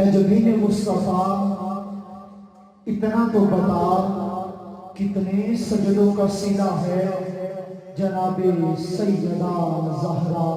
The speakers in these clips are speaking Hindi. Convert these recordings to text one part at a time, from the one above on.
जबीन मुस्तफा इतना तो बता, कितने सजदों का सीना है जनाबे सैयदा ज़हरा।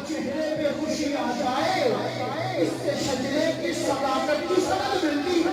चेहरे पे खुशी आ जाए, इससे शजरे की सदाकत की सनद मिलती है।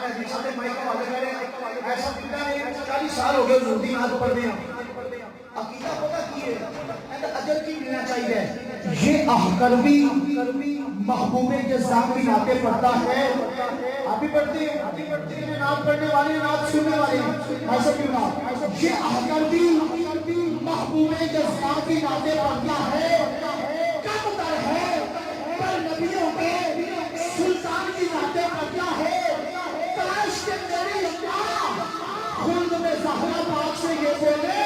सामने जी सामने माइक वाले कह रहे हैं ऐसा पिता ने 40 साल हो गए हुजूर दी नात पढ़दे हैं अकीदा पता की है एंड अजर की मिलना चाहिए ये अहकरवी महबूबे जज़्ज़ाम की नाते पढ़ता है आप भी पढ़ते हैं नात पढ़ने वाले नात सुनने वाले ऐसा क्यों ना ये अहकरवी महबूबे जज़्ज़ाम की नाते पढ़ता है कब तर है पर नबियों के सुल्तान की नाते पढ़ता है काश के मेरी अम्मा खुद में ज़हरा पाक से ये बोले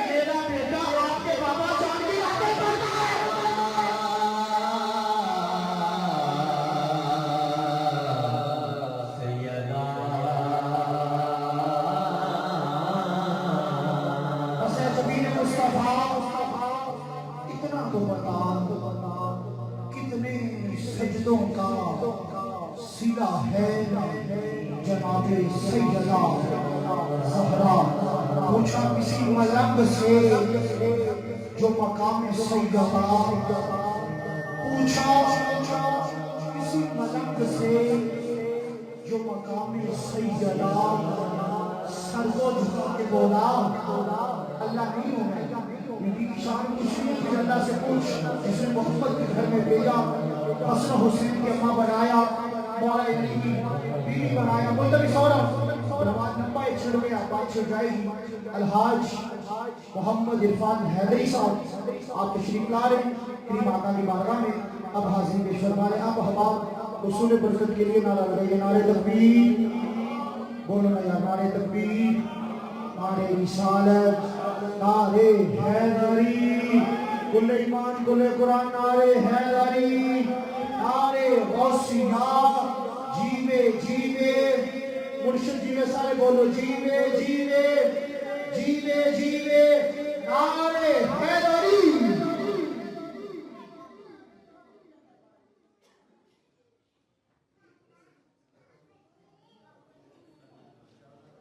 मेरा बेटा आपके बाबा जान की नाते पढ़ता है इतना तो बता कितने सजदों का सिला है जनाबे सैयदा ज़हरा पूछा किसी मलंग से जो मकाम सैयदा पूछा किसी मलंग से जो मकाम सैयदा सर को झुका के बोला अल्लाह नहीं होगा क्योंकि शान कुछ नहीं कि अल्लाह से पूछ इसने मोहम्मद के घर में भेजा हसन हुसैन की अम्मा बनाया मौला अली की बीवी बनाया मुंतवी सौरभ बर्बाद लंबा एक छड़ में बात छिड़ जाएगी अलहाज मोहम्मद इरफान हैदरी साहब आप तशरीफ ला रहे हैं करीम आका की बारगाह में अब हाजिर पेश फरमा रहे आप हबाब उसूल बरकत के लिए नारा लगाइए नारे तकबीर बोलो ना यार नारे तकबीर नारे रिसालत नारे हैदरी कुल्ले ईमान कुल्ले कुरान नारे हैदरी नारे गौसिया जीवे जीवे मुर्शिद जीवे सारे बोलो जीवे जीवे जीवे जीवे नारे हैदरी